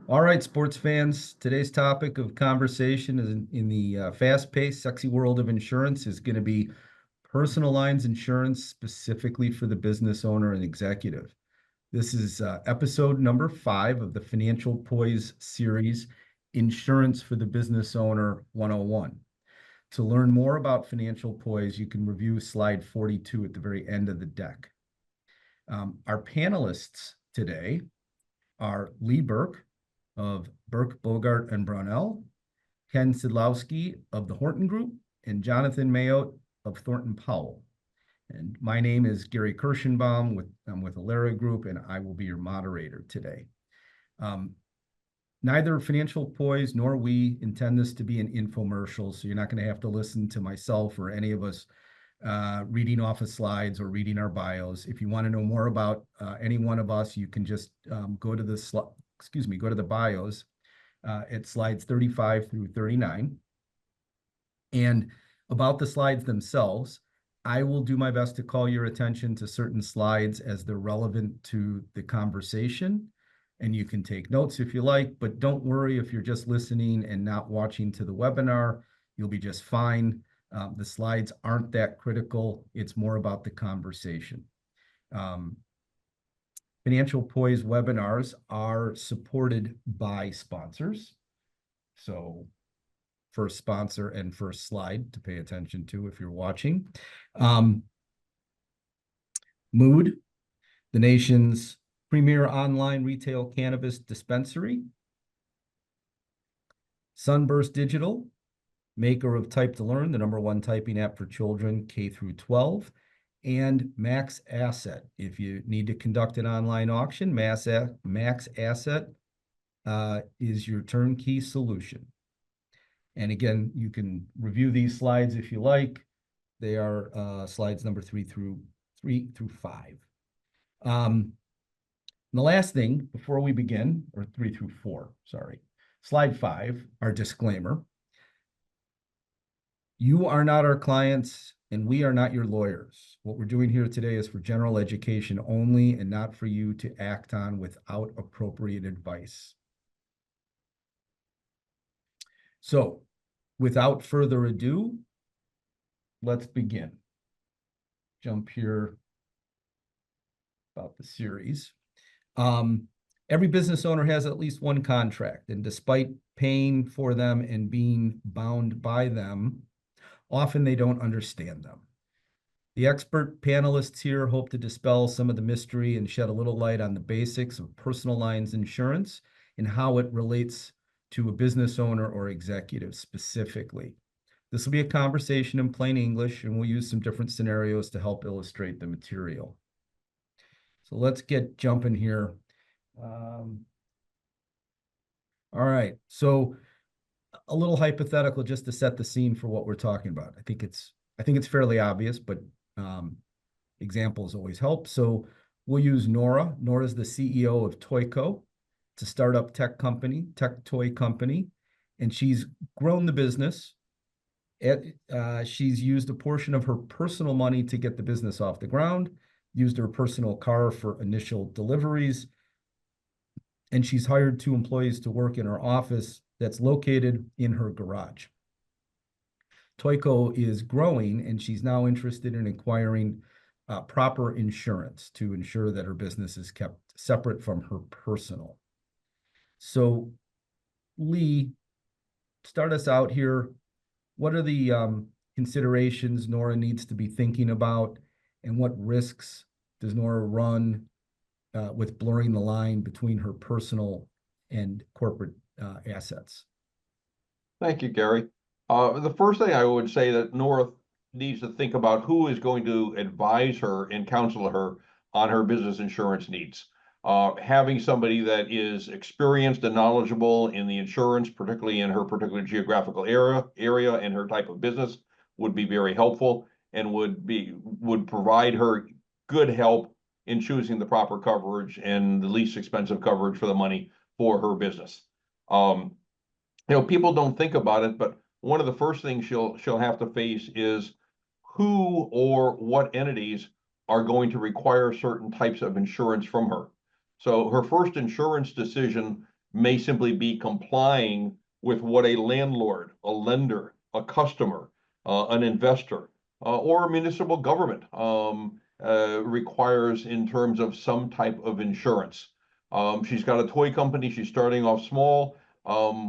All right, sports fans, today's topic of conversation is in the fast-paced, sexy world of insurance is going to be personal lines insurance specifically for the business owner and executive. This is episode number 5 of the Financial Poise series, Insurance for the Business Owner 101. To learn more about financial poise, you can review slide 42 at the very end of the deck. Our panelists today are Lee Burke of Burke, Bogart, and Brownell, Ken Sidlowski of the Horton Group, and Jonathan Mayotte of Thornton Powell. And my name is Gary Kirschenbaum. I'm with Alara Group, and I will be your moderator today. Neither Financial Poise nor we intend this to be an infomercial, so you're not going to have to listen to myself or any of us reading off of slides or reading our bios. If you want to know more about any one of us, you can just go to the bios at slides 35 through 39. And about the slides themselves, I will do my best to call your attention to certain slides as they're relevant to the conversation. And you can take notes if you like, but don't worry if you're just listening and not watching to the webinar, you'll be just fine. The slides aren't that critical. It's more about the conversation. Financial Poise webinars are supported by sponsors. So first sponsor and first slide to pay attention to if you're watching. Mood, the nation's premier online retail cannabis dispensary. Sunburst Digital, maker of Type to Learn, the #1 typing app for children K through 12. And Max Asset. If you need to conduct an online auction, Max Asset is your turnkey solution. And again, you can review these slides if you like. They are slides number 3 through 5. And the last thing before we begin, or 3 through 4, sorry. Slide 5, our disclaimer. You are not our clients, and we are not your lawyers. What we're doing here today is for general education only and not for you to act on without appropriate advice. So, without further ado, let's begin. Jump here about the series. Every business owner has at least one contract, and despite paying for them and being bound by them, often they don't understand them. The expert panelists here hope to dispel some of the mystery and shed a little light on the basics of personal lines insurance and how it relates to a business owner or executive specifically. This will be a conversation in plain English, and we'll use some different scenarios to help illustrate the material. So let's get jumping here. All right, so a little hypothetical just to set the scene for what we're talking about. I think it's fairly obvious, but examples always help. So we'll use Nora. Nora's the CEO of Toyco. It's a startup tech toy company, and she's grown the business. She's used a portion of her personal money to get the business off the ground, used her personal car for initial deliveries, and she's hired 2 employees to work in her office that's located in her garage. Toyco is growing, and she's now interested in acquiring proper insurance to ensure that her business is kept separate from her personal. So, Lee, start us out here. What are the considerations Nora needs to be thinking about, and what risks does Nora run with blurring the line between her personal and corporate assets? Thank you, Gary. The first thing I would say that Nora needs to think about who is going to advise her and counsel her on her business insurance needs. Having somebody that is experienced and knowledgeable in the insurance, particularly in her particular geographical area and her type of business, would be very helpful and would provide her good help in choosing the proper coverage and the least expensive coverage for the money for her business. People don't think about it, but one of the first things she'll have to face is who or what entities are going to require certain types of insurance from her. So her first insurance decision may simply be complying with what a landlord, a lender, a customer, an investor, or a municipal government requires in terms of some type of insurance. She's got a toy company. She's starting off small.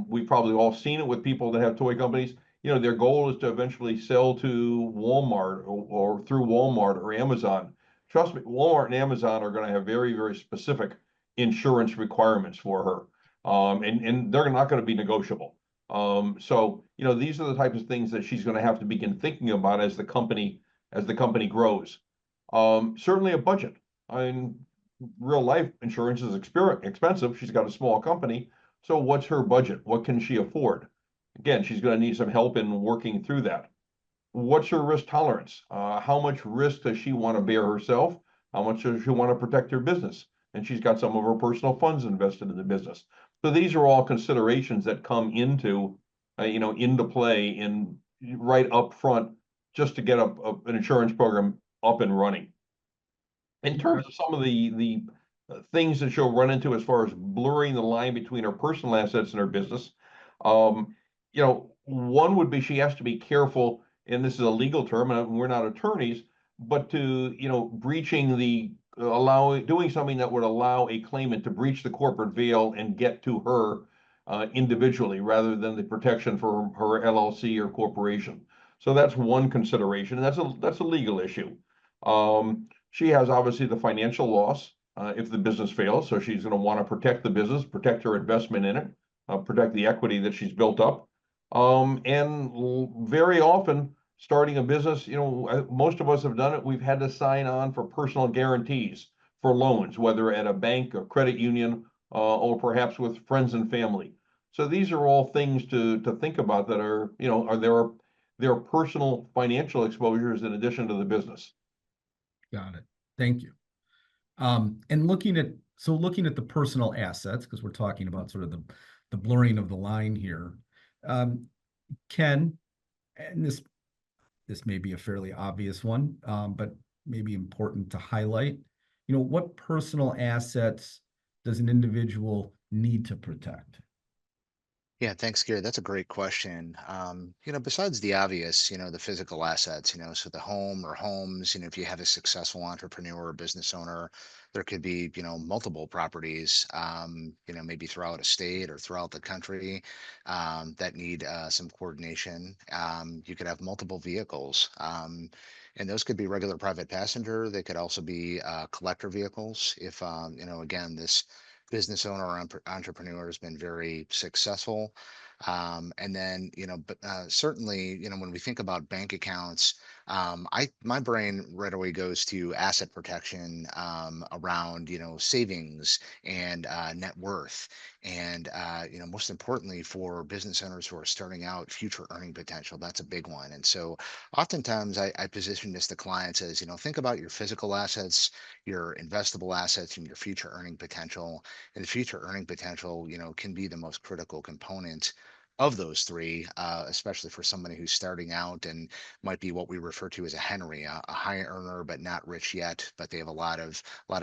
We've probably all seen it with people that have toy companies. You know, their goal is to eventually sell to Walmart or through Walmart or Amazon. Trust me, Walmart and Amazon are going to have very, very specific insurance requirements for her. And they're not going to be negotiable. So, you know, these are the types of things that she's going to have to begin thinking about as the company grows. Certainly a budget. I mean, real life insurance is expensive. She's got a small company. So what's her budget? What can she afford? Again, she's going to need some help in working through that. What's her risk tolerance? How much risk does she want to bear herself? How much does she want to protect her business? And she's got some of her personal funds invested in the business. So these are all considerations that come into, into play in right up front, just to get an insurance program up and running. In terms of some of the things that she'll run into as far as blurring the line between her personal assets and her business, one would be she has to be careful, and this is a legal term, and we're not attorneys, but to, breaching doing something that would allow a claimant to breach the corporate veil and get to her individually rather than the protection for her LLC or corporation. So that's one consideration, and that's a legal issue. She has obviously the financial loss if the business fails, so she's going to want to protect the business, protect her investment in it, protect the equity that she's built up. And very often, starting a business, most of us have done it. We've had to sign on for personal guarantees for loans, whether at a bank or credit union, or perhaps with friends and family. So these are all things to think about that are, there are personal financial exposures in addition to the business. Got it. Thank you. And looking at the personal assets, because we're talking about sort of the blurring of the line here, and this may be a fairly obvious one, but maybe important to highlight, what personal assets does an individual need to protect? Yeah, thanks, Gary. That's a great question. Besides the obvious, the physical assets, so the home or homes, if you have a successful entrepreneur or business owner, there could be, multiple properties, maybe throughout a state or throughout the country, that need some coordination. You could have multiple vehicles, and those could be regular private passenger. They could also be collector vehicles. If, again, this business owner or entrepreneur has been very successful. And then, but certainly, when we think about bank accounts, my brain right away goes to asset protection around, savings and net worth. And, most importantly for business owners who are starting out, future earning potential, that's a big one. And so oftentimes I position this to clients as, think about your physical assets, your investable assets, and your future earning potential. And the future earning potential, can be the most critical component of those three, especially for somebody who's starting out and might be what we refer to as a Henry, a high earner but not rich yet, but they have a lot of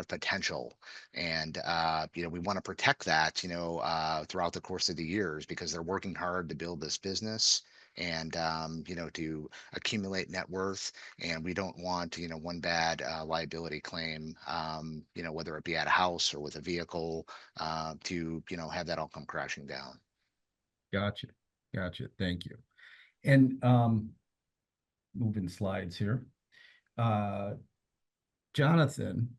potential. And we want to protect that, throughout the course of the years because they're working hard to build this business and to accumulate net worth, and we don't want one bad liability claim, whether it be at a house or with a vehicle, to have that all come crashing down. Gotcha. Thank you. And moving slides here. Jonathan,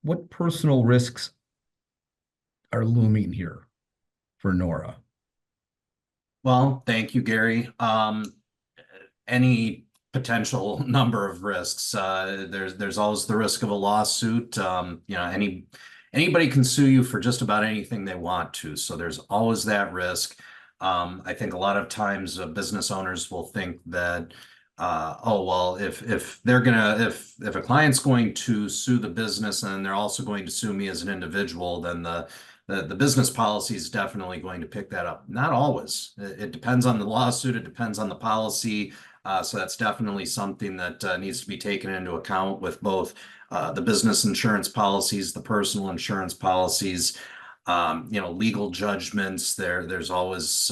what personal risks are looming here for Nora? Well, thank you, Gary. Any potential number of risks. There's always the risk of a lawsuit. Anybody can sue you for just about anything they want to. So there's always that risk. I think a lot of times business owners will think that, oh, well, if a client's going to sue the business and they're also going to sue me as an individual, then the the business policy is definitely going to pick that up. Not always. It depends on the lawsuit. It depends on the policy. So that's definitely something that needs to be taken into account with both the business insurance policies, the personal insurance policies, legal judgments. There's always,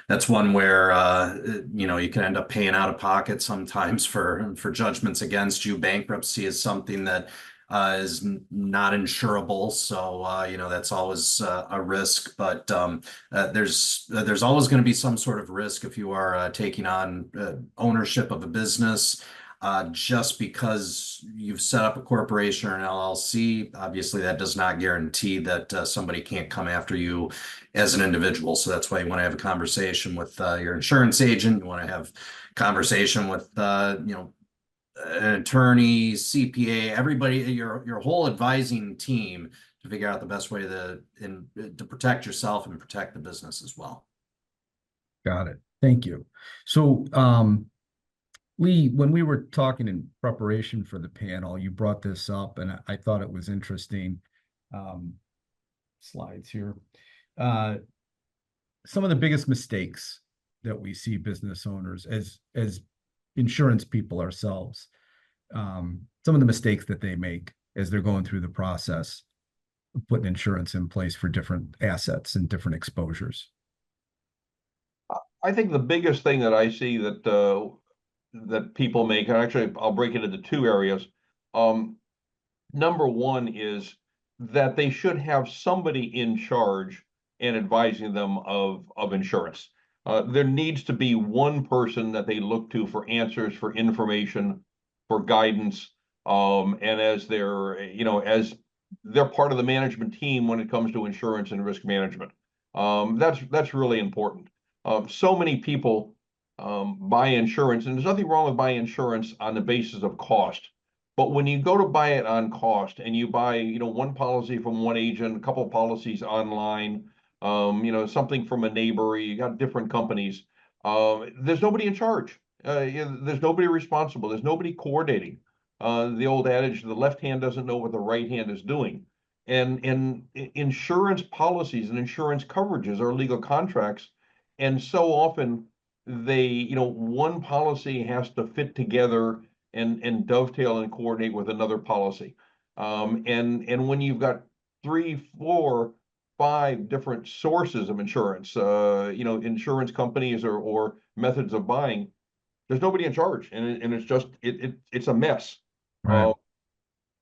that's one where, you can end up paying out of pocket sometimes for judgments against you. Bankruptcy is something that is not insurable. So, that's always a risk, but there's always going to be some sort of risk if you are taking on ownership of a business. Just because you've set up a corporation or an LLC, obviously that does not guarantee that somebody can't come after you as an individual. So that's why you want to have a conversation with your insurance agent. You want to have conversation with an attorney, CPA, everybody, your whole advising team to figure out the best way to protect yourself and protect the business as well. Got it. Thank you. So, Lee, when we were talking in preparation for the panel, you brought this up, and I thought it was interesting. Slides here. Some of the biggest mistakes that we see business owners as insurance people ourselves, some of the mistakes that they make as they're going through the process of putting insurance in place for different assets and different exposures. I think the biggest thing that I see that people make, and actually I'll break it into two areas. Number one is that they should have somebody in charge and advising them of insurance. There needs to be one person that they look to for answers, for information, for guidance, and as they're part of the management team when it comes to insurance and risk management. That's really important. So many people buy insurance, and there's nothing wrong with buying insurance on the basis of cost. But when you go to buy it on cost and you buy, one policy from one agent, a couple of policies online, something from a neighbor, you got different companies, there's nobody in charge. There's nobody responsible. There's nobody coordinating. The old adage, the left hand doesn't know what the right hand is doing. And insurance policies and insurance coverages are legal contracts. And so often one policy has to fit together and dovetail and coordinate with another policy. And when you've got 3, 4, 5 different sources of insurance, insurance companies or methods of buying, there's nobody in charge, and it's just it's a mess. Right.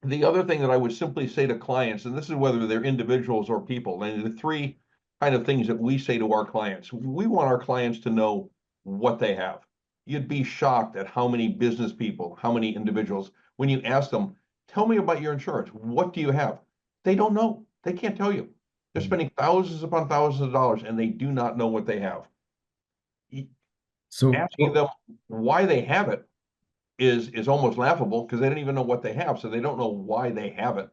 The other thing that I would simply say to clients, and this is whether they're individuals or people, and the three kind of things that we say to our clients, we want our clients to know what they have. You'd be shocked at how many business people, how many individuals, when you ask them, tell me about your insurance, what do you have? They don't know. They can't tell you. They're spending thousands upon thousands of dollars and they do not know what they have. So asking them why they have it is almost laughable because they don't even know what they have, so they don't know why they have it.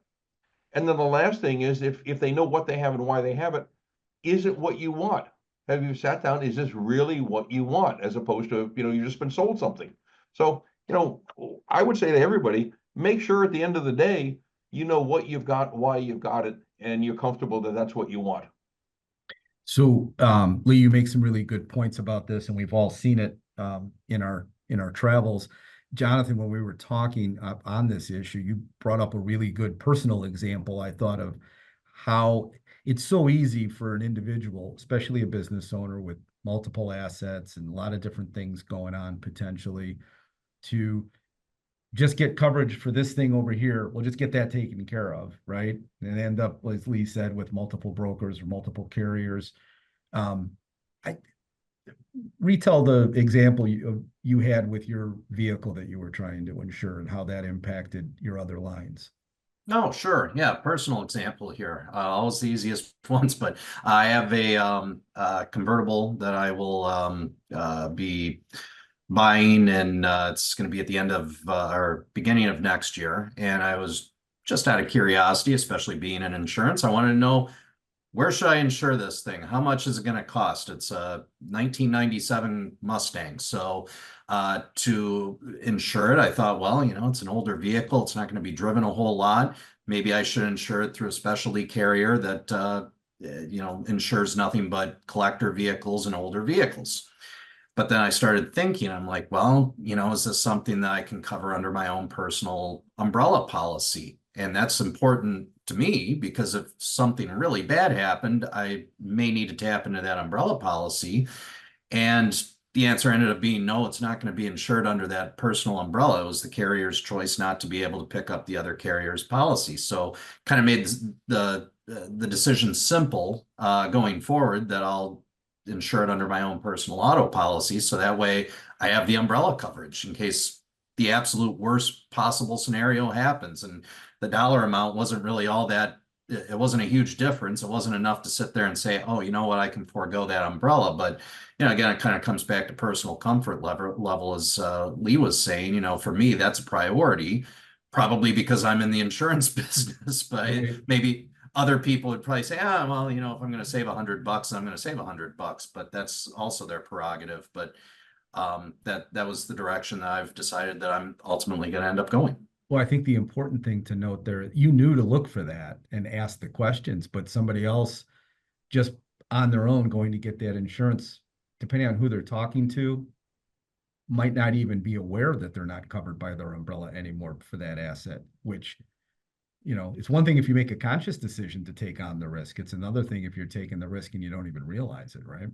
And then the last thing is if they know what they have and why they have it, is it what you want? Have you sat down? Is this really what you want? As opposed to, you've just been sold something. So, I would say to everybody, make sure at the end of the day, you know what you've got, why you've got it, and you're comfortable that that's what you want. So, Lee, you make some really good points about this, and we've all seen it in our travels. Jonathan, when we were talking on this issue, you brought up a really good personal example, I thought, of how it's so easy for an individual, especially a business owner with multiple assets and a lot of different things going on potentially, to just get coverage for this thing over here. We'll just get that taken care of, right? And end up, as Lee said, with multiple brokers or multiple carriers. I retell the example you had with your vehicle that you were trying to insure and how that impacted your other lines. Oh, sure. Yeah, personal example here. Always the easiest ones, but I have a convertible that I will be buying, and it's going to be at the end of or beginning of next year. And I was just out of curiosity, especially being in insurance, I wanted to know, where should I insure this thing? How much is it going to cost? It's a 1997 Mustang. So to insure it, I thought, well, it's an older vehicle. It's not going to be driven a whole lot. maybe I should insure it through a specialty carrier that insures nothing but collector vehicles and older vehicles. But then I started thinking, I'm like, well, is this something that I can cover under my own personal umbrella policy? And that's important to me because if something really bad happened, I may need to tap into that umbrella policy. And the answer ended up being no, it's not going to be insured under that personal umbrella. It was the carrier's choice not to be able to pick up the other carrier's policy. So kind of made the decision simple going forward that I'll insure it under my own personal auto policy. So that way I have the umbrella coverage in case the absolute worst possible scenario happens. And the dollar amount wasn't really all that, it wasn't a huge difference. It wasn't enough to sit there and say, oh, you know what, I can forego that umbrella. But again, it kind of comes back to personal comfort level as Lee was saying, for me, that's a priority, probably because I'm in the insurance business, but Right. maybe other people would probably say, well, if I'm going to save $100, I'm going to save $100, but that's also their prerogative. But that was the direction that I've decided that I'm ultimately going to end up going. Well, I think the important thing to note there, you knew to look for that and ask the questions, but somebody else just on their own going to get that insurance, depending on who they're talking to, might not even be aware that they're not covered by their umbrella anymore for that asset, which, it's one thing if you make a conscious decision to take on the risk. It's another thing if you're taking the risk and you don't even realize it, right?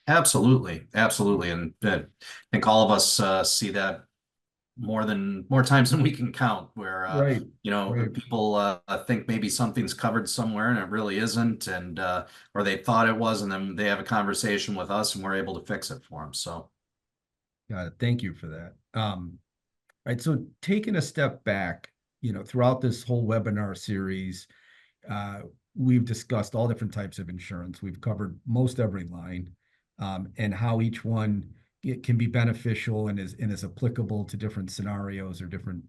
Absolutely. Absolutely. And I think all of us see that more times than we can count where Right. Right. people think maybe something's covered somewhere and it really isn't, and or they thought it was, and then they have a conversation with us and we're able to fix it for them. So Got it. Thank you for that. Right. So taking a step back, throughout this whole webinar series, uh, we've discussed all different types of insurance. We've covered most every line, and how each one it can be beneficial and is applicable to different scenarios or different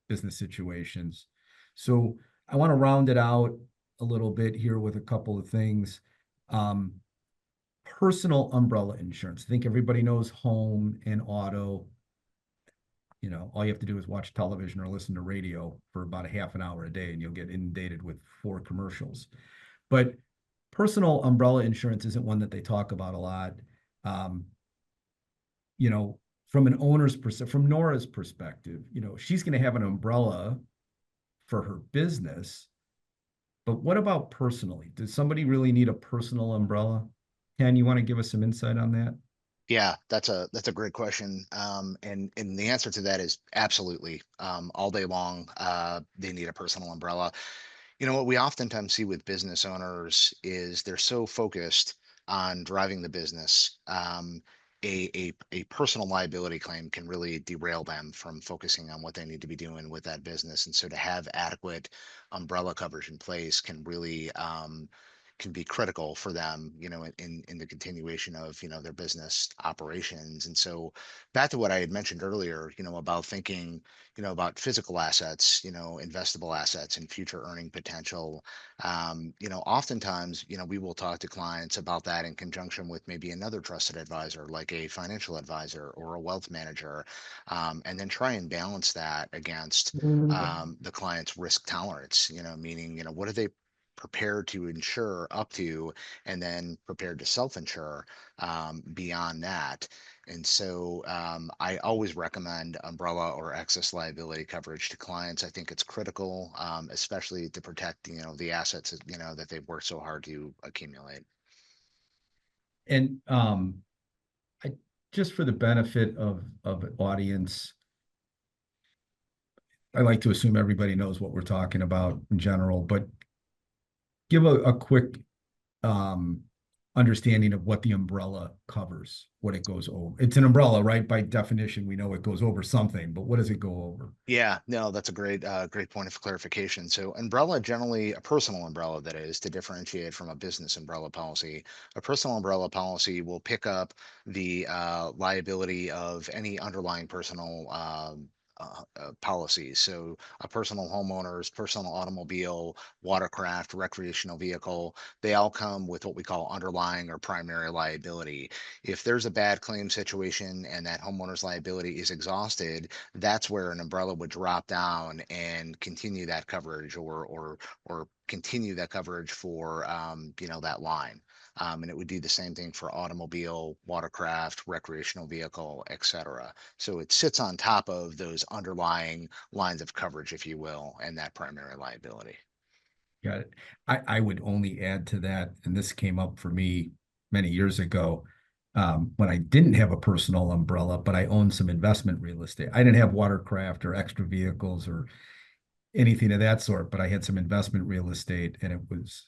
business situations. So I want to round it out a little bit here with a couple of things. Um, Personal umbrella insurance. I think everybody knows home and auto. All you have to do is watch television or listen to radio for about a half an hour a day, and you'll get inundated with 4 commercials. But personal umbrella insurance isn't one that they talk about a lot. Um, from an owner's perspective, from Nora's perspective, she's going to have an umbrella for her business. But what about personally? Does somebody really need a personal umbrella? Ken, you want to give us some insight on that? Yeah, that's a great question. And the answer to that is absolutely. All day long, they need a personal umbrella. What we oftentimes see with business owners is they're so focused on driving the business. A personal liability claim can really derail them from focusing on what they need to be doing with that business. And so to have adequate umbrella coverage in place can be critical for them, in the continuation of, their business operations. And so back to what I had mentioned earlier, about thinking, about physical assets, investable assets and future earning potential. Oftentimes, we will talk to clients about that in conjunction with maybe another trusted advisor, like a financial advisor or a wealth manager, and then try and balance that against the client's risk tolerance, meaning, what are they prepared to insure up to, and then prepared to self-insure beyond that. And so I always recommend umbrella or excess liability coverage to clients. I think it's critical, especially to protect, the assets, that they've worked so hard to accumulate. And I just for the benefit of an audience, I like to assume everybody knows what we're talking about in general, but give a quick um, understanding of what the umbrella covers, what it goes over. It's an umbrella, right? By definition, we know it goes over something, but what does it go over? Yeah, no, that's a great point of clarification. So, umbrella, generally a personal umbrella, that is, to differentiate from a business umbrella policy. A personal umbrella policy will pick up the liability of any underlying personal policies. So a personal homeowner's, personal automobile, watercraft, recreational vehicle, they all come with what we call underlying or primary liability. If there's a bad claim situation and that homeowner's liability is exhausted, that's where an umbrella would drop down and continue that coverage, or continue that coverage for that line. And it would do the same thing for automobile, watercraft, recreational vehicle, etc. So it sits on top of those underlying lines of coverage, if you will, and that primary liability. Got it. I would only add to that, and this came up for me many years ago, when I didn't have a personal umbrella, but I owned some investment real estate. I didn't have watercraft or extra vehicles or anything of that sort, but I had some investment real estate, and it was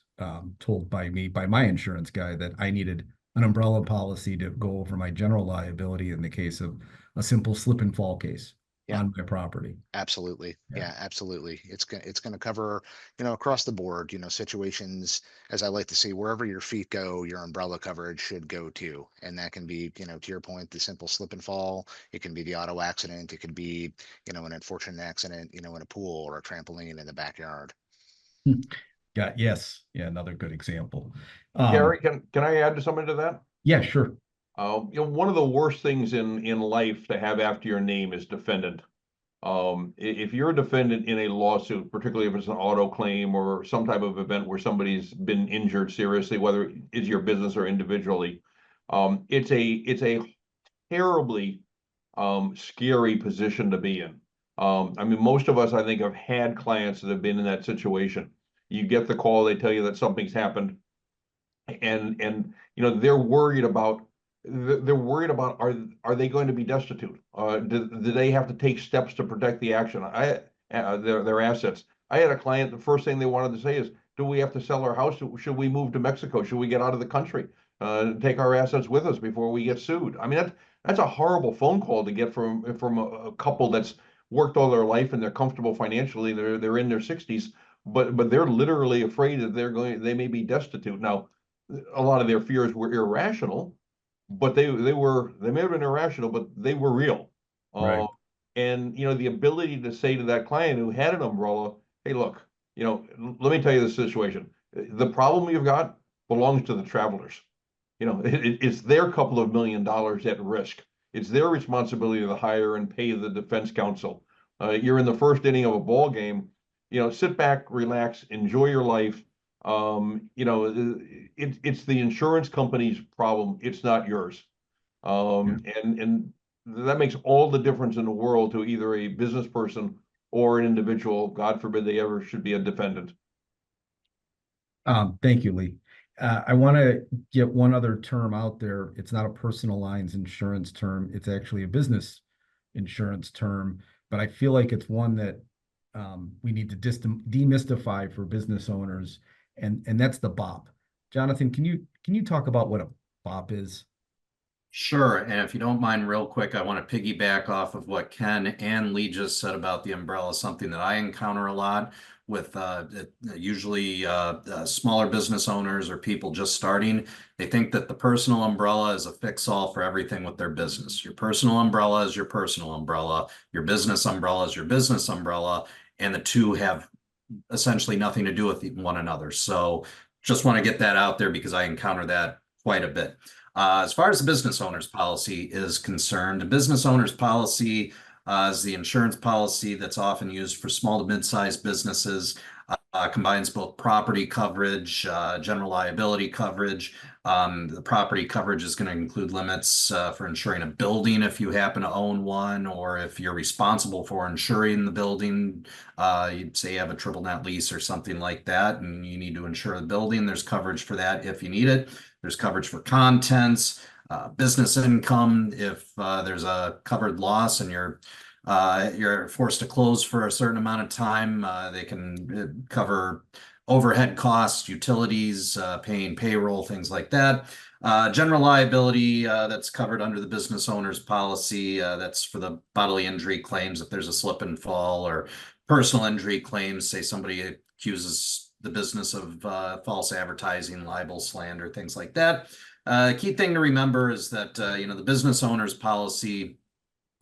told by my insurance guy that I needed an umbrella policy to go over my general liability in the case of a simple slip and fall case Yeah. on my property. Absolutely. Yeah. Yeah, absolutely. It's going to cover, across the board, situations, as I like to say, wherever your feet go, your umbrella coverage should go to. And that can be, to your point, the simple slip and fall. It can be the auto accident. It could be, an unfortunate accident, in a pool or a trampoline in the backyard. Yes. Yeah, another good example. Gary, can I add something to that? Yeah, sure. One of the worst things in life to have after your name is defendant. If you're a defendant in a lawsuit, particularly if it's an auto claim or some type of event where somebody's been injured seriously, whether it's your business or individually, it's a terribly scary position to be in. I mean, most of us, I think, have had clients that have been in that situation. You get the call, they tell you that something's happened, and they're worried about are they going to be destitute? Do they have to take steps to protect the action? Their assets. I had a client. The first thing they wanted to say is, "Do we have to sell our house? Should we move to Mexico? Should we get out of the country? Take our assets with us before we get sued?" I mean, that's a horrible phone call to get from a couple that's worked all their life and they're comfortable financially. They're in their 60s, but they're literally afraid that they may be destitute. Now, a lot of their fears were irrational, but they may have been irrational, but they were real. Right. And the ability to say to that client who had an umbrella, "Hey, look, let me tell you the situation. The problem you've got belongs to the travelers. It's their couple of $1 million at risk. It's their responsibility to hire and pay the defense counsel. You're in the first inning of a ball game. Sit back, relax, enjoy your life. It's the insurance company's problem. It's not yours. And that makes all the difference in the world to either a business person or an individual. God forbid they ever should be a defendant." Thank you, Lee. I want to get one other term out there. It's not a personal lines insurance term. It's actually a business insurance term, but I feel like it's one that we need to demystify for business owners, and that's the BOP. Jonathan, can you talk about what a BOP is? Sure. And if you don't mind, real quick, I want to piggyback off of what Ken and Lee just said about the umbrella, something that I encounter a lot with usually smaller business owners or people just starting. They think that the personal umbrella is a fix-all for everything with their business. Your personal umbrella is your personal umbrella. Your business umbrella is your business umbrella. And the two have essentially nothing to do with one another. So just want to get that out there because I encounter that quite a bit. As far as the business owner's policy is concerned, the business owner's policy is the insurance policy that's often used for small to mid-sized businesses, combines both property coverage, general liability coverage. The property coverage is going to include limits for insuring a building if you happen to own one, or if you're responsible for insuring the building. You'd say you have a triple net lease or something like that, and you need to insure the building. There's coverage for that if you need it. There's coverage for contents, business income. If there's a covered loss and you're forced to close for a certain amount of time, they can cover overhead costs, utilities, paying payroll, things like that. General liability, that's covered under the business owner's policy. That's for the bodily injury claims if there's a slip and fall, or personal injury claims, say somebody accuses the business of false advertising, libel, slander, things like that. Key thing to remember is that the business owner's policy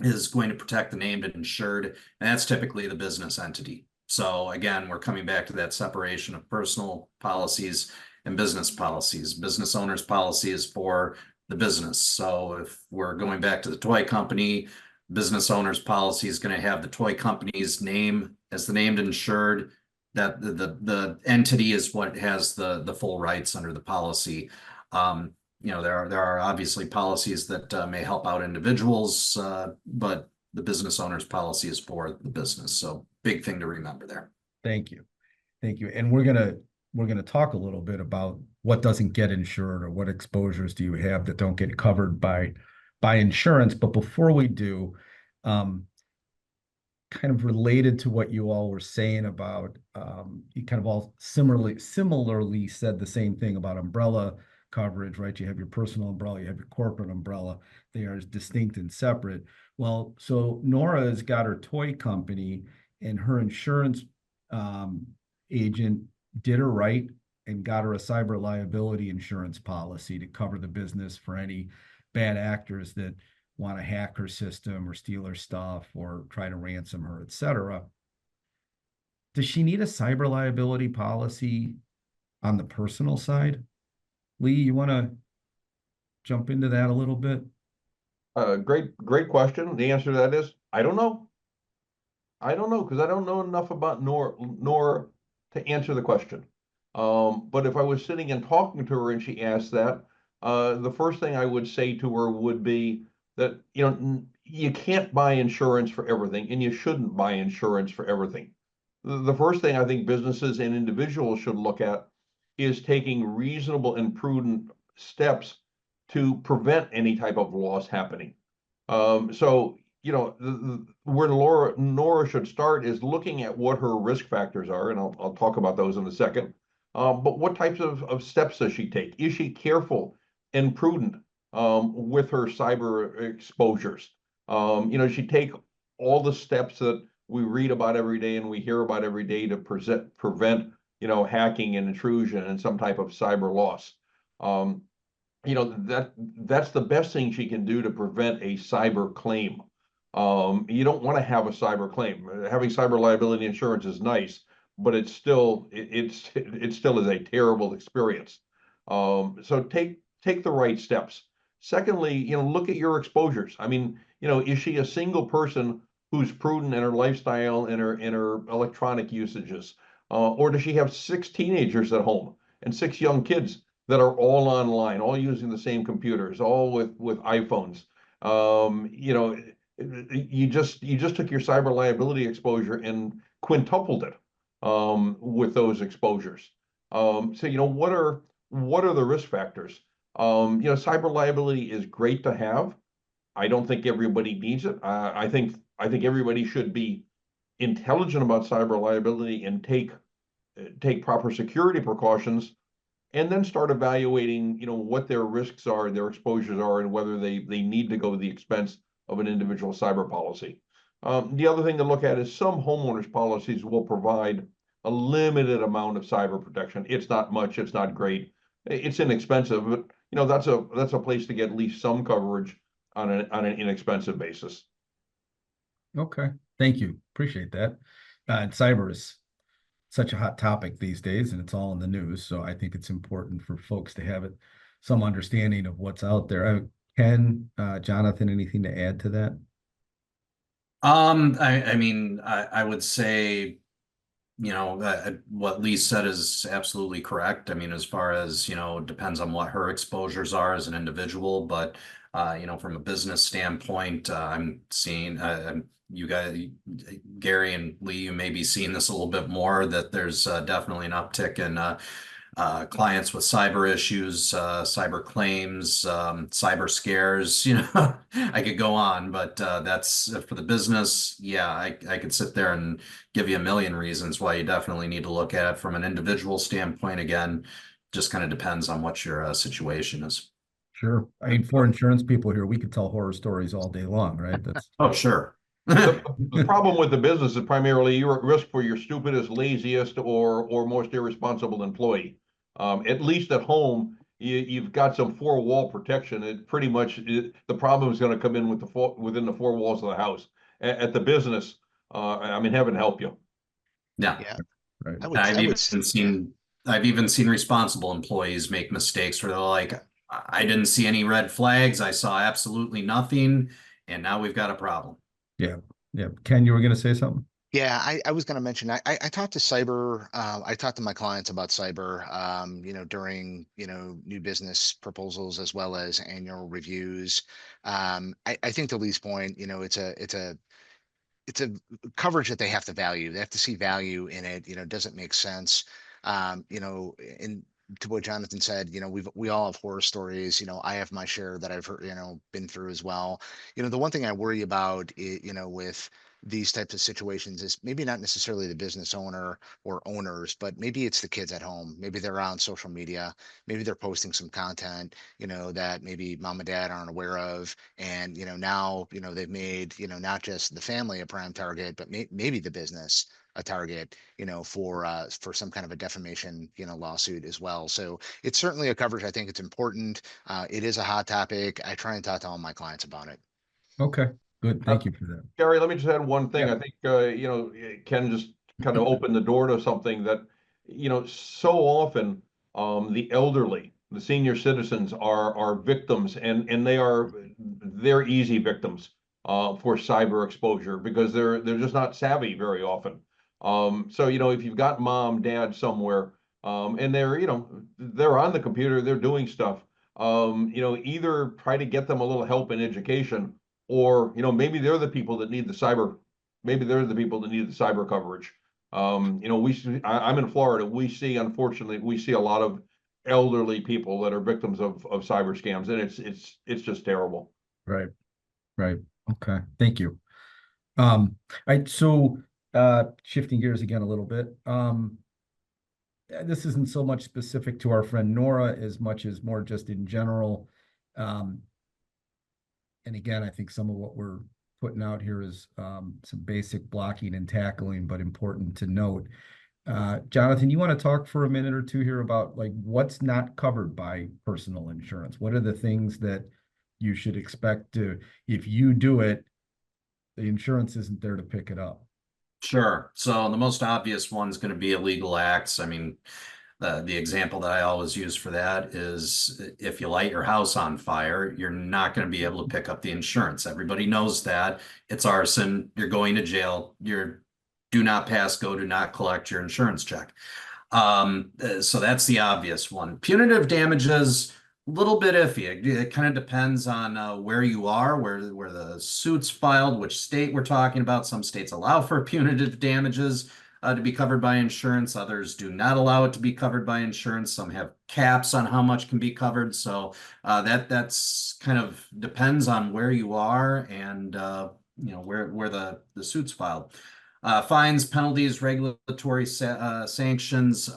is going to protect the named insured, and that's typically the business entity. So again, we're coming back to that separation of personal policies and business policies. Business owner's policy is for the business. So if we're going back to the toy company, business owner's policy is going to have the toy company's name as the named insured. That the entity is what has the full rights under the policy. There are obviously policies that may help out individuals, but the business owner's policy is for the business. So big thing to remember there. Thank you. Thank you. And we're gonna talk a little bit about what doesn't get insured or what exposures do you have that don't get covered by insurance. But before we do, kind of related to what you all were saying about, you kind of all similarly said the same thing about umbrella coverage, right? You have your personal umbrella, you have your corporate umbrella. They are distinct and separate. Well, so Nora has got her toy company, and her insurance agent did her right and got her a cyber liability insurance policy to cover the business for any bad actors that want to hack her system or steal her stuff or try to ransom her, etc. Does she need a cyber liability policy on the personal side? Lee, you want to jump into that a little bit? Great question. The answer to that is, I don't know. I don't know, because I don't know enough about Nora to answer the question. But if I was sitting and talking to her and she asked that, the first thing I would say to her would be that, you can't buy insurance for everything, and you shouldn't buy insurance for everything. The first thing I think businesses and individuals should look at is taking reasonable and prudent steps to prevent any type of loss happening. So, where Nora should start is looking at what her risk factors are, and I'll talk about those in a second. But what types of steps does she take? Is she careful and prudent with her cyber exposures? She take all the steps that we read about every day and we hear about every day to prevent, hacking and intrusion and some type of cyber loss. That's the best thing she can do to prevent a cyber claim. You don't want to have a cyber claim. Having cyber liability insurance is nice, but it still is a terrible experience. So take the right steps. Secondly, look at your exposures. I mean, is she a single person who's prudent in her lifestyle and her electronic usages? Or does she have 6 teenagers at home and 6 young kids that are all online, all using the same computers, all with iPhones? You just took your cyber liability exposure and quintupled it with those exposures. So what are the risk factors? Cyber liability is great to have. I don't think everybody needs it. I think everybody should be intelligent about cyber liability and take proper security precautions, and then start evaluating, what their risks are, their exposures are, and whether they need to go to the expense of an individual cyber policy. The other thing to look at is some homeowners policies will provide a limited amount of cyber protection. It's not much, it's not great, it's inexpensive, but that's a place to get at least some coverage on an inexpensive basis. Okay, thank you. Appreciate that. Cyber is such a hot topic these days, and it's all in the news. So I think it's important for folks to have some understanding of what's out there. Ken, Jonathan, anything to add to that? I would say, what Lee said is absolutely correct. I mean, as far as, it depends on what her exposures are as an individual, but, from a business standpoint, I'm seeing, you guys, Gary and Lee, you may be seeing this a little bit more, that there's definitely an uptick in clients with cyber issues, cyber claims, cyber scares. I could go on, but that's for the business. Yeah, I could sit there and give you a million reasons why you definitely need to look at it. From an individual standpoint, again, just kind of depends on what your situation is. Sure. I mean, for insurance people here, we could tell horror stories all day long, right? Oh, sure. The problem with the business is primarily you're at risk for your stupidest, laziest, or most irresponsible employee. At least at home, you've got some four-wall protection. It pretty much, the problem is going to come in with within the four walls of the house. At the business, I mean, heaven help you. Yeah. Yeah, Right. I've even seen responsible employees make mistakes where they're like, I didn't see any red flags. I saw absolutely nothing. And now we've got a problem. Yeah. Yeah. Ken, you were going to say something? Yeah, I was going to mention, I talked to cyber, I talked to my clients about cyber, during, new business proposals as well as annual reviews. I think to Lee's point, it's a coverage that they have to value. They have to see value in it. Does it make sense? And to what Jonathan said, we all have horror stories. I have my share that I've heard, been through as well. The one thing I worry about, with these types of situations is maybe not necessarily the business owner or owners, but maybe it's the kids at home. Maybe they're on social media. Maybe they're posting some content, that maybe mom and dad aren't aware of. And, now, they've made, not just the family a prime target, but maybe the business a target, for some kind of a defamation, lawsuit as well. So it's certainly a coverage. I think it's important. It is a hot topic. I try and talk to all my clients about it. Okay. Good. Thank you for that. Gary, let me just add one thing. Yeah. I think, Ken just kind of opened the door to something that, so often, the elderly, the senior citizens are victims, and they're easy victims, for cyber exposure because they're just not savvy very often. So, if you've got mom, dad somewhere, and they're on the computer, they're doing stuff, either try to get them a little help in education, or maybe they're the people that need the cyber, maybe they're the people that need the cyber coverage. I'm in Florida. Unfortunately, we see a lot of elderly people that are victims of cyber scams, and it's just terrible. Right. Right. Okay. Thank you. Right. So, shifting gears again a little bit. This isn't so much specific to our friend Nora as much as more just in general. And again, I think some of what we're putting out here is some basic blocking and tackling, but important to note. Jonathan, you want to talk for a minute or two here about like what's not covered by personal insurance? What are the things that you should expect to, if you do it, the insurance isn't there to pick it up? Sure. So the most obvious one is going to be illegal acts. I mean, the example that I always use for that is if you light your house on fire, you're not going to be able to pick up the insurance. Everybody knows that it's arson. You're going to jail. You're do not pass go, do not collect your insurance check. So that's the obvious one. Punitive damages, a little bit iffy. It kind of depends on where you are, where the suit's filed, which state we're talking about. Some states allow for punitive damages to be covered by insurance. Others do not allow it to be covered by insurance. Some have caps on how much can be covered. So that's kind of depends on where you are and where the suit's filed. Fines, penalties, regulatory sanctions.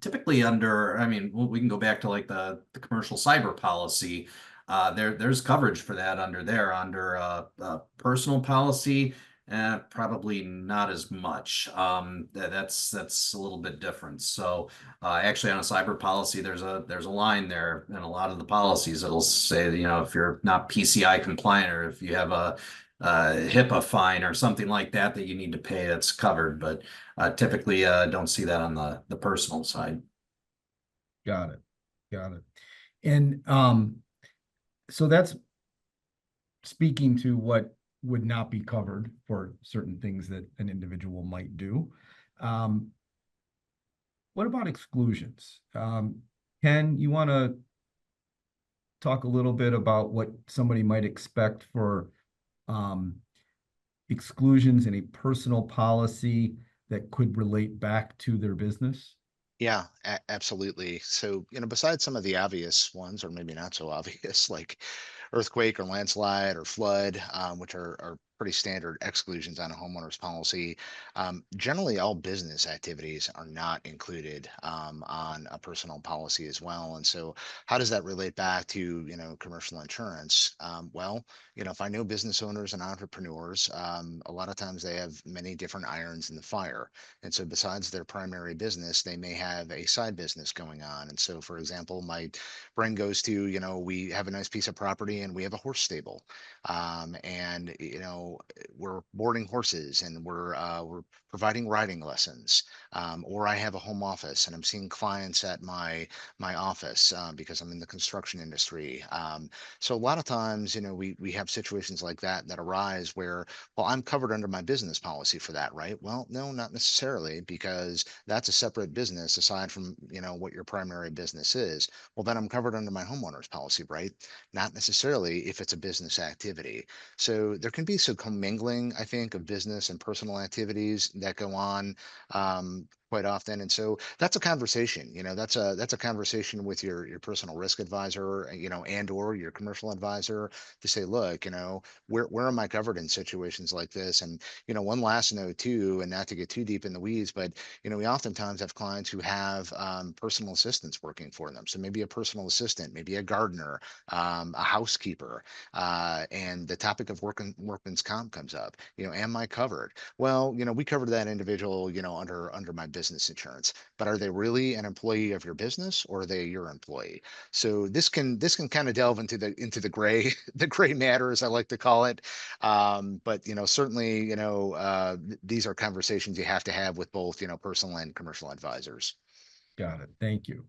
Typically under, I mean, we can go back to like the commercial cyber policy. There's coverage for that under personal policy. Probably not as much. That's a little bit different. So actually on a cyber policy, there's a line there in a lot of the policies that'll say, if you're not PCI compliant or if you have a HIPAA fine or something like that you need to pay, it's covered. But typically don't see that on the personal side. Got it. Got it. And so that's speaking to what would not be covered for certain things that an individual might do. What about exclusions? Ken, you want to talk a little bit about what somebody might expect for exclusions in a personal policy that could relate back to their business? Yeah, absolutely. So, besides some of the obvious ones, or maybe not so obvious, like earthquake or landslide or flood, which are pretty standard exclusions on a homeowner's policy. Generally, all business activities are not included on a personal policy as well. And so, how does that relate back to commercial insurance? Well, if I know business owners and entrepreneurs, a lot of times they have many different irons in the fire. And so, besides their primary business, they may have a side business going on. And so, for example, my brain goes to, we have a nice piece of property and we have a horse stable, and we're boarding horses and we're providing riding lessons, or I have a home office and I'm seeing clients at my office because I'm in the construction industry. So a lot of times, we have situations like that arise where, well, I'm covered under my business policy for that, right? Well, no, not necessarily, because that's a separate business aside from what your primary business is. Well, then I'm covered under my homeowner's policy, right? Not necessarily if it's a business activity. So there can be some commingling, I think, of business and personal activities that go on quite often. And so that's a conversation. That's a conversation with your personal risk advisor, and or your commercial advisor to say, look, where am I covered in situations like this? And one last note too, and not to get too deep in the weeds, but we oftentimes have clients who have personal assistants working for them. So maybe a personal assistant, maybe a gardener, a housekeeper, and the topic of workman's comp comes up. Am I covered? Well, we covered that individual, under my business insurance. But are they really an employee of your business, or are they your employee? So this can kind of delve into the gray the gray matter, as I like to call it. But certainly, these are conversations you have to have with both personal and commercial advisors. Got it. Thank you.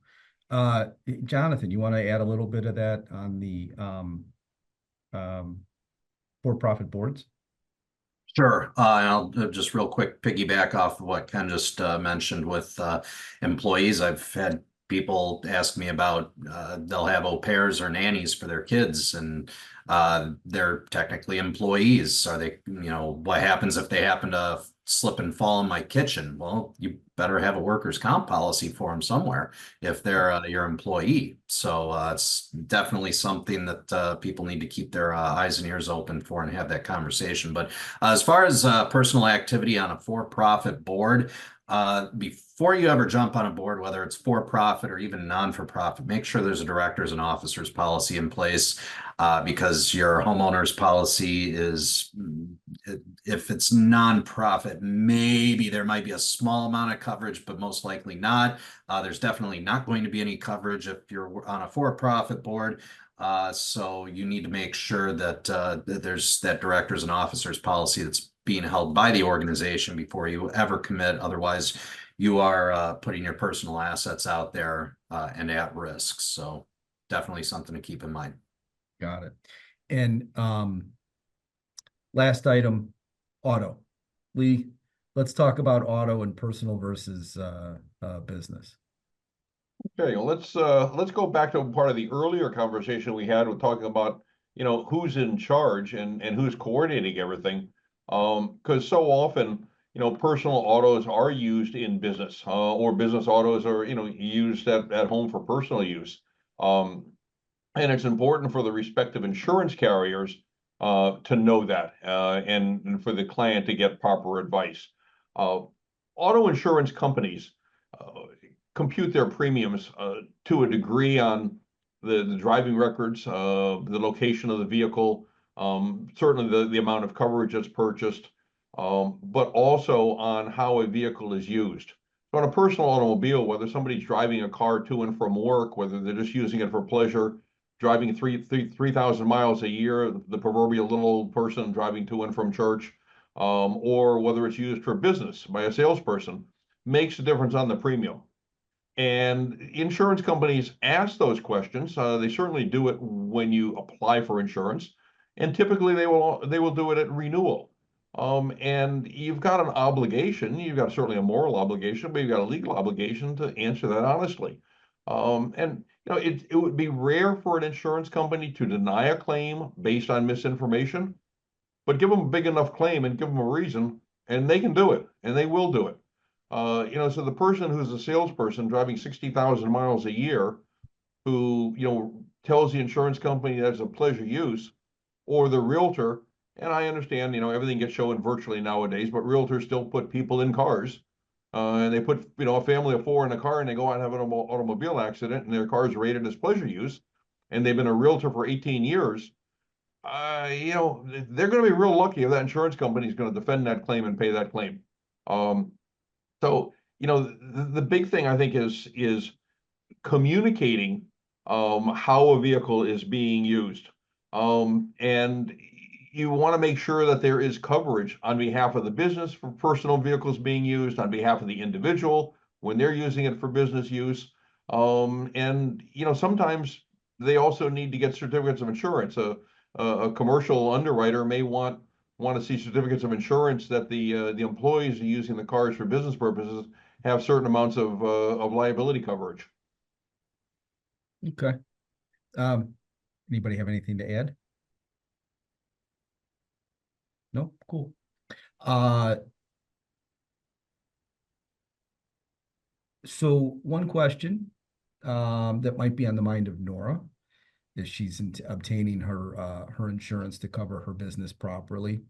Jonathan, you want to add a little bit of that on the um, for-profit boards? Sure. I'll just real quick piggyback off of what Ken just mentioned with employees. I've had people ask me about they'll have au pairs or nannies for their kids, and they're technically employees. Are they, what happens if they happen to slip and fall in my kitchen? Well, you better have a workers' comp policy for them somewhere if they're your employee. So it's definitely something that people need to keep their eyes and ears open for and have that conversation. But as far as personal activity on a for-profit board, before you ever jump on a board, whether it's for-profit or even non-for-profit, make sure there's a directors and officers policy in place, because your homeowner's policy is, if it's non-profit, maybe there might be a small amount of coverage, but most likely not. There's definitely not going to be any coverage if you're on a for-profit board. So you need to make sure that there's that directors and officers policy that's being held by the organization before you ever commit. Otherwise, you are putting your personal assets out there and at risk. So definitely something to keep in mind. Got it. And last item, auto. Lee, let's talk about auto and personal versus business. Okay, well, let's go back to part of the earlier conversation we had with talking about, who's in charge and who's coordinating everything. Because so often, personal autos are used in business, or business autos are, used at home for personal use. And it's important for the respective insurance carriers to know that, and for the client to get proper advice. Auto insurance companies compute their premiums to a degree on the driving records, the location of the vehicle, certainly the amount of coverage that's purchased, but also on how a vehicle is used. So on a personal automobile, whether somebody's driving a car to and from work, whether they're just using it for pleasure, driving 3,000 miles a year, the proverbial little old person driving to and from church, or whether it's used for business by a salesperson, makes a difference on the premium. And insurance companies ask those questions. They certainly do it when you apply for insurance, and typically they will do it at renewal. And you've got an obligation. You've got certainly a moral obligation, but you've got a legal obligation to answer that honestly. And it would be rare for an insurance company to deny a claim based on misinformation, but give them a big enough claim and give them a reason, and they can do it, and they will do it. So the person who's a salesperson driving 60,000 miles a year, who, tells the insurance company that it's a pleasure use, or the realtor, and I understand, everything gets shown virtually nowadays, but realtors still put people in cars. And they put, a family of four in a car and they go out and have an automobile accident and their car is rated as pleasure use. And they've been a realtor for 18 years. They're going to be real lucky if that insurance company is going to defend that claim and pay that claim. Um, so, the big thing I think is communicating how a vehicle is being used. And you want to make sure that there is coverage on behalf of the business for personal vehicles being used, on behalf of the individual when they're using it for business use. And sometimes they also need to get certificates of insurance. A commercial underwriter may want to see certificates of insurance that the employees are using the cars for business purposes have certain amounts of liability coverage. Okay. Anybody have anything to add? No? Cool. So one question that might be on the mind of Nora is she's obtaining her insurance to cover her business properly.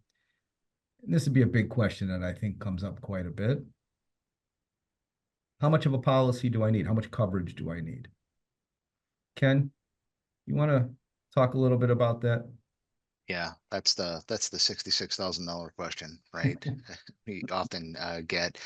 And this would be a big question that I think comes up quite a bit. How much of a policy do I need? How much coverage do I need? Ken, you want to talk a little bit about that? Yeah, that's the $66,000 question, right? We often get.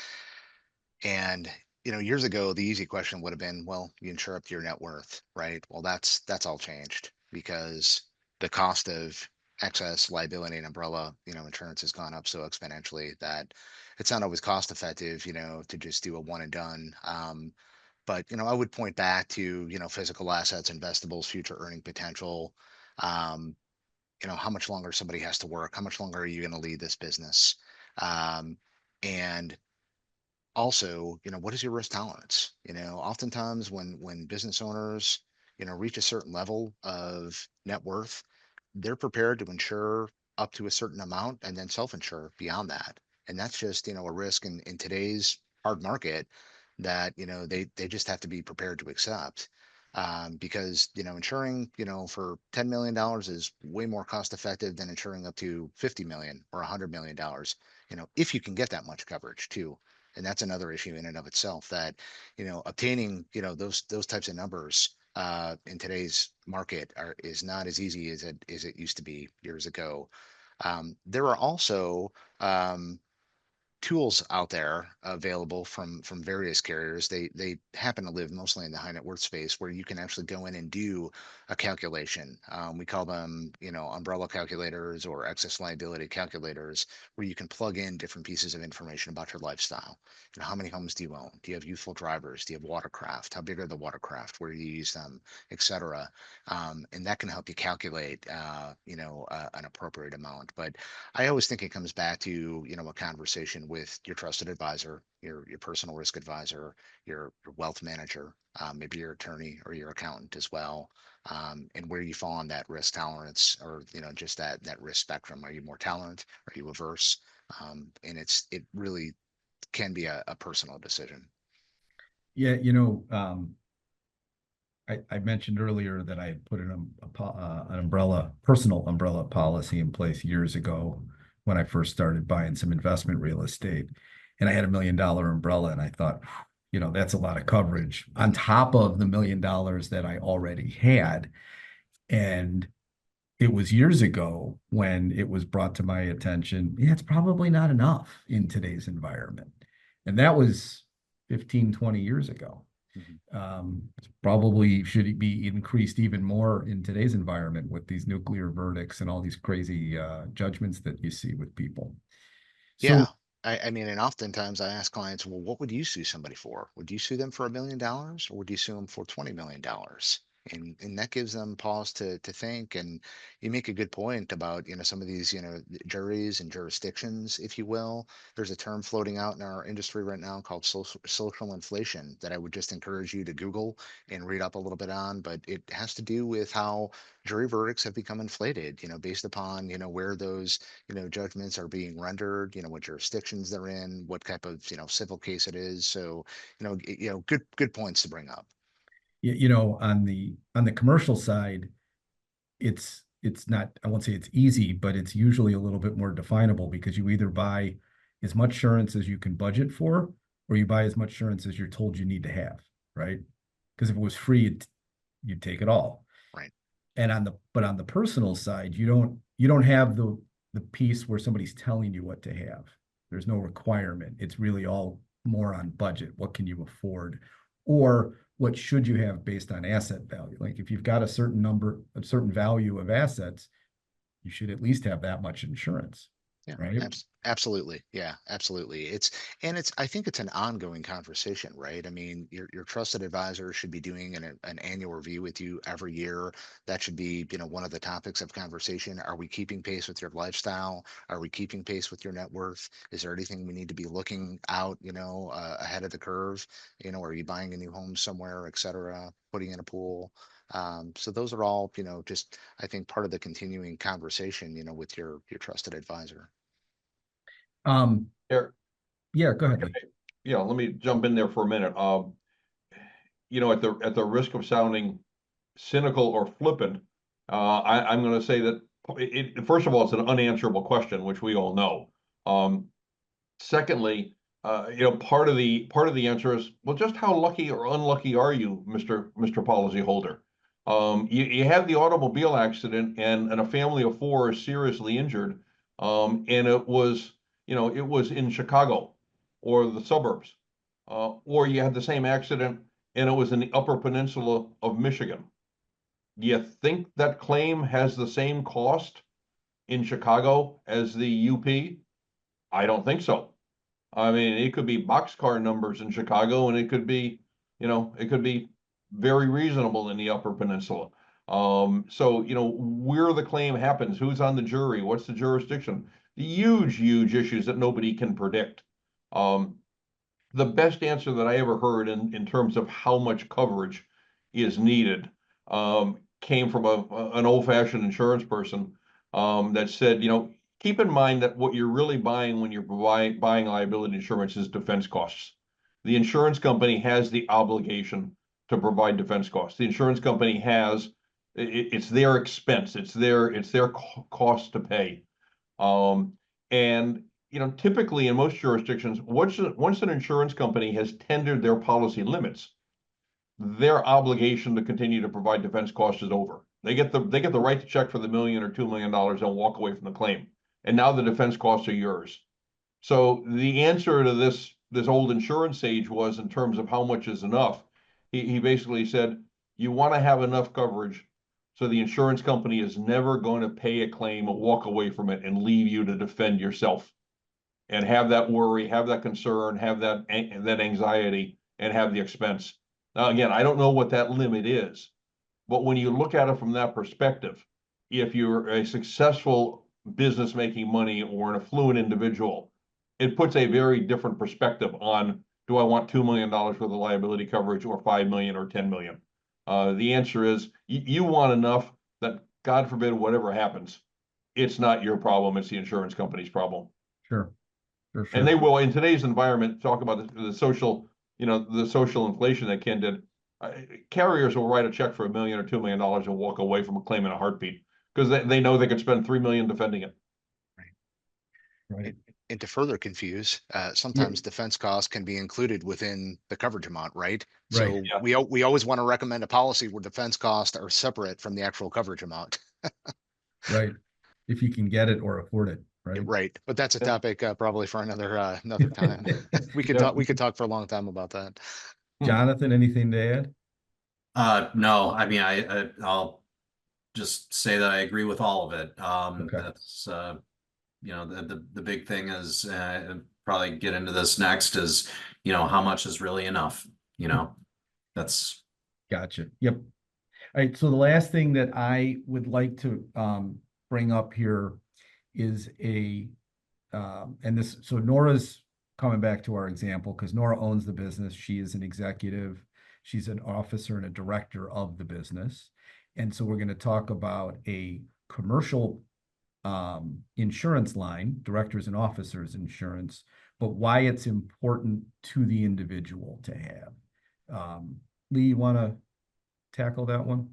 And years ago, the easy question would have been, well, you insure up to your net worth, right? Well, that's all changed because the cost of excess liability and umbrella, insurance has gone up so exponentially that it's not always cost effective, to just do a one and done. But I would point back to physical assets, investables, future earning potential. Um, how much longer somebody has to work, how much longer are you going to lead this business? And also, what is your risk tolerance? Oftentimes when business owners, reach a certain level of net worth, they're prepared to insure up to a certain amount and then self-insure beyond that. And that's just, a risk in today's hard market that, they just have to be prepared to accept. Because, insuring, for $10 million is way more cost effective than insuring up to 50 million or $100 million, if you can get that much coverage too. And that's another issue in and of itself that, obtaining, those types of numbers in today's market is not as easy as it used to be years ago. There are also tools out there available from various carriers. They happen to live mostly in the high net worth space where you can actually go in and do a calculation. We call them, umbrella calculators or excess liability calculators, where you can plug in different pieces of information about your lifestyle. How many homes do you own? Do you have youthful drivers? Do you have watercraft? How big are the watercraft? Where do you use them, etc. And that can help you calculate, an appropriate amount. But I always think it comes back to, a conversation with your trusted advisor, your personal risk advisor, your wealth manager, maybe your attorney or your accountant as well, and where you fall on that risk tolerance or, just that risk spectrum. Are you more tolerant? Are you averse? And it really can be a personal decision. Yeah, I mentioned earlier that I had put an personal umbrella policy in place years ago when I first started buying some investment real estate. And I had $1 million umbrella, and I thought, that's a lot of coverage on top of the $1 million that I already had. And it was years ago when it was brought to my attention, yeah, it's probably not enough in today's environment. And that was 15, 20 years ago. Probably should be increased even more in today's environment with these nuclear verdicts and all these crazy judgments that you see with people. Yeah. So I mean, and oftentimes I ask clients, well, what would you sue somebody for? Would you sue them for $1 million or would you sue them for $20 million? And that gives them pause to think. And you make a good point about, some of these, juries and jurisdictions, if you will. There's a term floating out in our industry right now called social inflation that I would just encourage you to Google and read up a little bit on. But it has to do with how jury verdicts have become inflated, based upon, where those judgments are being rendered, what jurisdictions they're in, what type of, civil case it is. So, good points to bring up. you know, on the commercial side, it's not, I won't say it's easy, but it's usually a little bit more definable because you either buy as much insurance as you can budget for, or you buy as much insurance as you're told you need to have, right? Because if it was free, you'd take it all. Right. And but on the personal side, you don't have the piece where somebody's telling you what to have. There's no requirement. It's really all more on budget. What can you afford? Or what should you have based on asset value? Like if you've got a certain value of assets, you should at least have that much insurance, Yeah, right? absolutely. Yeah, absolutely. I think it's an ongoing conversation, right? I mean, your trusted advisor should be doing an annual review with you every year. That should be, one of the topics of conversation. Are we keeping pace with your lifestyle? Are we keeping pace with your net worth? Is there anything we need to be looking out, ahead of the curve? Are you buying a new home somewhere, et cetera, putting in a pool? So those are all, just I think part of the continuing conversation, with your trusted advisor. Eric, Yeah, go ahead, Lee. yeah, let me jump in there for a minute. At the risk of sounding cynical or flippant, I'm going to say that first of all, it's an unanswerable question, which we all know. Secondly, part of the answer is, well, just how lucky or unlucky are you, Mr. Policyholder? You had the automobile accident, and a family of four is seriously injured, and it was in Chicago or the suburbs, or you had the same accident and it was in the Upper Peninsula of Michigan. Do you think that claim has the same cost in Chicago as the UP? I don't think so. I mean, it could be boxcar numbers in Chicago, and it could be very reasonable in the Upper Peninsula. So, where the claim happens, who's on the jury, what's the jurisdiction, the huge issues that nobody can predict. The best answer that I ever heard in terms of how much coverage is needed came from an old-fashioned insurance person that said, keep in mind that what you're really buying when you're buying liability insurance is defense costs. The insurance company has the obligation to provide defense costs. The insurance company it's their expense. It's their cost to pay. And typically in most jurisdictions, once an insurance company has tendered their policy limits, their obligation to continue to provide defense costs is over. They get the right to check for the $1 million or $2 million and walk away from the claim. And now the defense costs are yours. So the answer to this old insurance sage was, in terms of how much is enough, he basically said, you want to have enough coverage so the insurance company is never going to pay a claim or walk away from it and leave you to defend yourself and have that worry, have that concern, have that anxiety, and have the expense. Now, again, I don't know what that limit is, but when you look at it from that perspective, if you're a successful business making money or an affluent individual, it puts a very different perspective on, do I want $2 million worth of liability coverage or 5 million or 10 million? The answer is you want enough that, God forbid, whatever happens, it's not your problem, it's the insurance company's problem. Sure. And they will, in today's environment, talk about the social, the social inflation that Ken did. Carriers will write a check for $1 million or $2 million and walk away from a claim in a heartbeat because they know they could spend $3 million defending it. Right. And to further confuse, sometimes defense costs can be included within the coverage amount, right? So Yeah. we always want to recommend a policy where defense costs are separate from the actual coverage amount. Right. If you can get it or afford it, right? Right. But that's a Yeah. topic probably for another time. We could talk for a long time about that. Jonathan, anything to add? No, I mean, I'll just say that I agree with all of it. Okay. That's the big thing is probably get into this next is how much is really enough. That's Gotcha. Yep. All right. So the last thing that I would like to bring up here is so Nora's coming back to our example because Nora owns the business. She is an executive. She's an officer and a director of the business. And so we're going to talk about a commercial insurance line, directors and officers insurance, but why it's important to the individual to have. Lee, you want to tackle that one?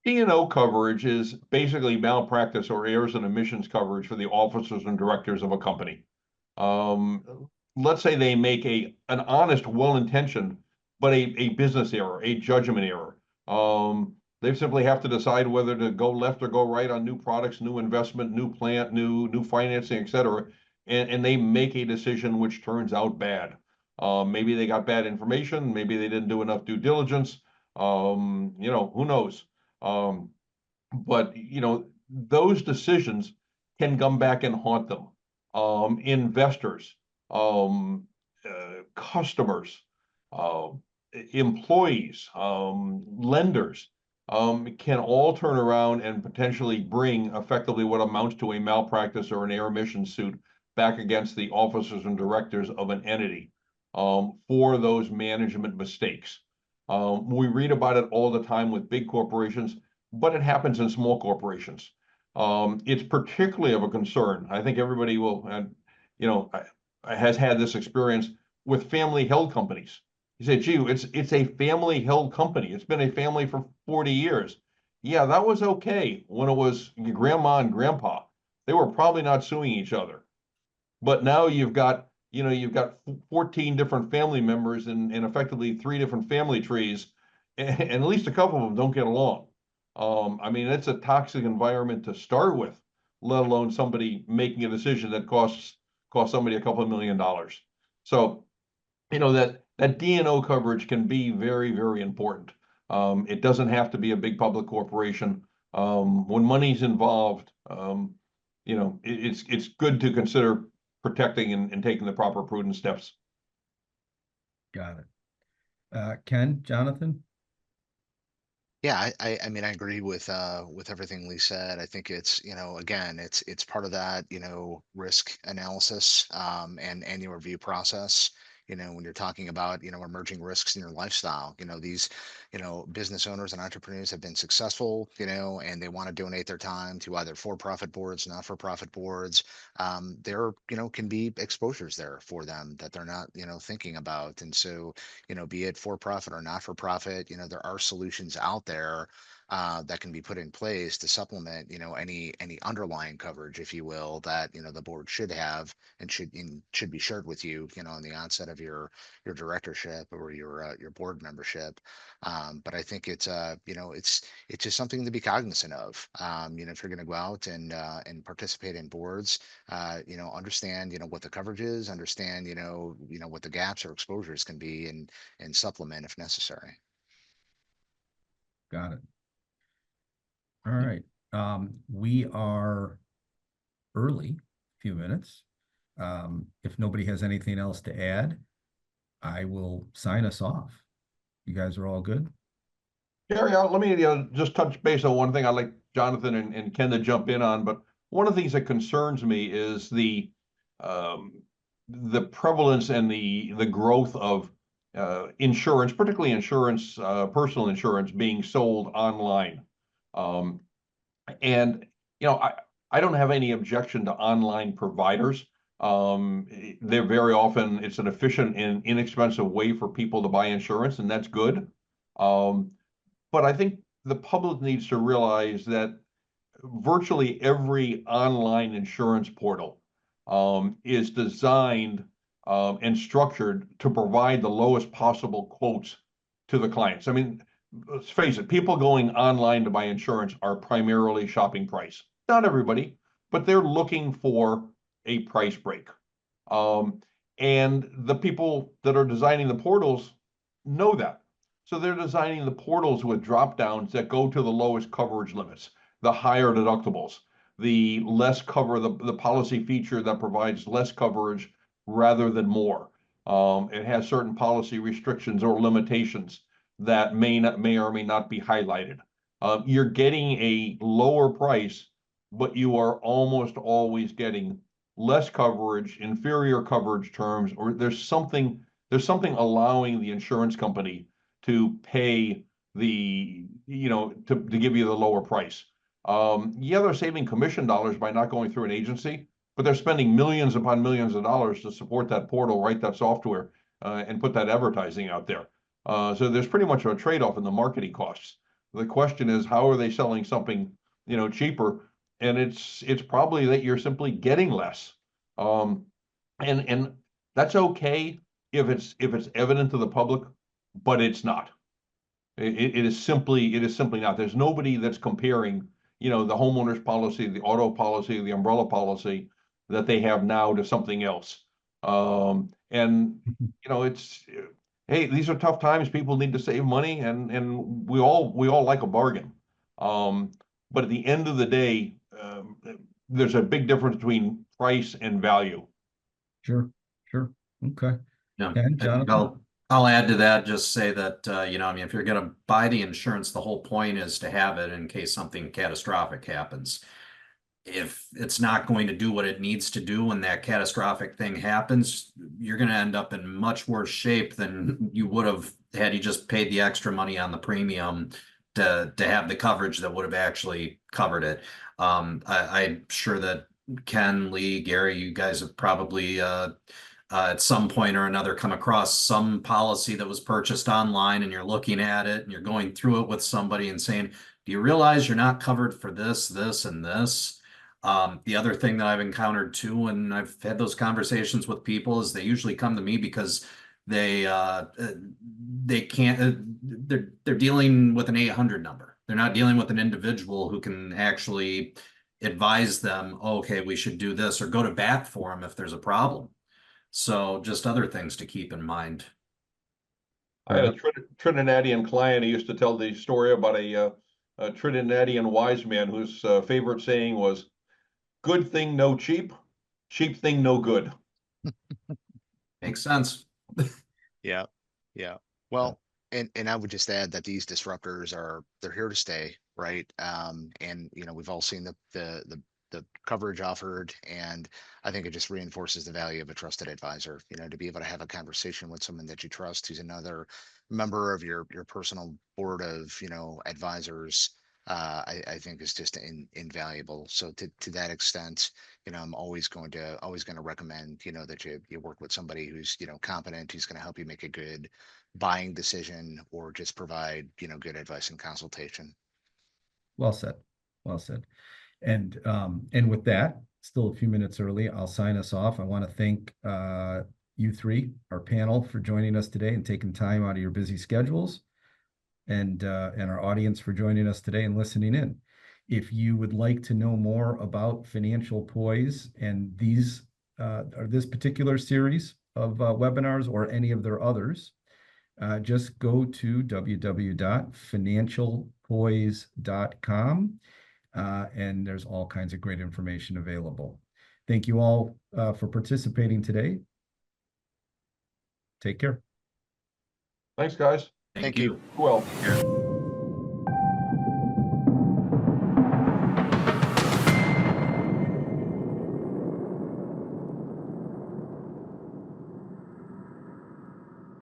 D&O coverage is basically malpractice or errors and omissions coverage for the officers and directors of a company. Let's say they make an honest, well-intentioned, but a business error, a judgment error. They simply have to decide whether to go left or go right on new products, new investment, new plant, new financing, et cetera. And they make a decision which turns out bad. Maybe they got bad information, maybe they didn't do enough due diligence. Who knows? But those decisions can come back and haunt them. Investors, customers, uh, employees, lenders, can all turn around and potentially bring effectively what amounts to a malpractice or an error omission suit back against the officers and directors of an entity, for those management mistakes. We read about it all the time with big corporations, but it happens in small corporations. It's particularly of a concern. I think everybody will, has had this experience with family-held companies. You say, gee, it's a family-held company. It's been a family for 40 years. Yeah, that was okay when it was your grandma and grandpa. They were probably not suing each other. But now you've got 14 different family members and effectively 3 different family trees, and at least a couple of them don't get along. I mean, it's a toxic environment to start with, let alone somebody making a decision that costs somebody a couple of $1 million. So, that D&O coverage can be very, very important. It doesn't have to be a big public corporation. When money's involved, it's good to consider protecting and taking the proper prudent steps. Got it. Ken, Jonathan? Yeah, I mean, I agree with everything Lee said. I think it's, again, it's part of that, risk analysis and annual review process. When you're talking about, emerging risks in your lifestyle, these, business owners and entrepreneurs have been successful, and they want to donate their time to either for-profit boards, not-for-profit boards. There, can be exposures there for them that they're not, thinking about. And so, be it for-profit or not-for-profit, there are solutions out there that can be put in place to supplement, any underlying coverage, if you will, that the board should have and should be shared with you, on the onset of your directorship or your board membership. But I think it's it's just something to be cognizant of. If you're going to go out and participate in boards, understand what the coverage is, understand what the gaps or exposures can be, and supplement if necessary. Got it. All right. We are early, a few minutes. If nobody has anything else to add, I will sign us off. You guys are all good? Gary, let me just touch base on one thing I'd like Jonathan and Ken to jump in on. But one of the things that concerns me is the prevalence and the growth of insurance, particularly insurance, personal insurance, being sold online. And I don't have any objection to online providers. They're very often, it's an efficient and inexpensive way for people to buy insurance, and that's good. But I think the public needs to realize that virtually every online insurance portal is designed and structured to provide the lowest possible quotes to the clients. I mean, let's face it, people going online to buy insurance are primarily shopping price. Not everybody, but they're looking for a price break. And the people that are designing the portals know that. So they're designing the portals with drop downs that go to the lowest coverage limits, the higher deductibles, the less cover, the policy feature that provides less coverage rather than more. It has certain policy restrictions or limitations that may or may not be highlighted. You're getting a lower price, but you are almost always getting less coverage, inferior coverage terms, or there's something allowing the insurance company to pay to give you the lower price. Yeah, they're saving commission dollars by not going through an agency, but they're spending millions upon millions of dollars to support that portal, write that software, and put that advertising out there. So there's pretty much a trade-off in the marketing costs. The question is, how are they selling something, cheaper? And it's probably that you're simply getting less. And that's okay if it's evident to the public, but it's not. It is simply not. There's nobody that's comparing, the homeowner's policy, the auto policy, the umbrella policy that they have now to something else. And it's hey, these are tough times. People need to save money, and we all like a bargain. But at the end of the day, there's a big difference between price and value. Sure, sure. Okay. Yeah, And I think Jonathan? I'll add to that, just say that, I mean, if you're gonna buy the insurance, the whole point is to have it in case something catastrophic happens. If it's not going to do what it needs to do when that catastrophic thing happens, you're gonna end up in much worse shape than you would have had you just paid the extra money on the premium to have the coverage that would have actually covered it. I'm sure that Ken, Lee, Gary, you guys have probably at some point or another come across some policy that was purchased online, and you're looking at it and you're going through it with somebody and saying, do you realize you're not covered for this, this, and this? The other thing that I've encountered too, when I've had those conversations with people, is they usually come to me because they can't, they're dealing with an 800 number. They're not dealing with an individual who can actually advise them, okay, we should do this, or go to bat for them if there's a problem. So just other things to keep in mind. I had a Trinidadian client who used to tell the story about a Trinidadian wise man whose favorite saying was, "Good thing no cheap, cheap thing no good." Makes sense. Yeah, yeah. Well, and I would just add that these disruptors they're here to stay, right? And we've all seen the coverage offered, and I think it just reinforces the value of a trusted advisor. To be able to have a conversation with someone that you trust, who's another member of your personal board of advisors. I think is just invaluable. So to that extent, I'm always going to recommend, that you work with somebody who's, competent, who's going to help you make a good buying decision, or just provide, good advice and consultation. Well said. Well said. And with that, still a few minutes early, I'll sign us off. I want to thank you three, our panel, for joining us today and taking time out of your busy schedules, and our audience for joining us today and listening in. If you would like to know more about Financial Poise and these or this particular series of webinars, or any of their others, just go to www.financialpoise.com, and there's all kinds of great information available. Thank you all for participating today. Take care. Thanks, guys. Thank you. Well. Take care.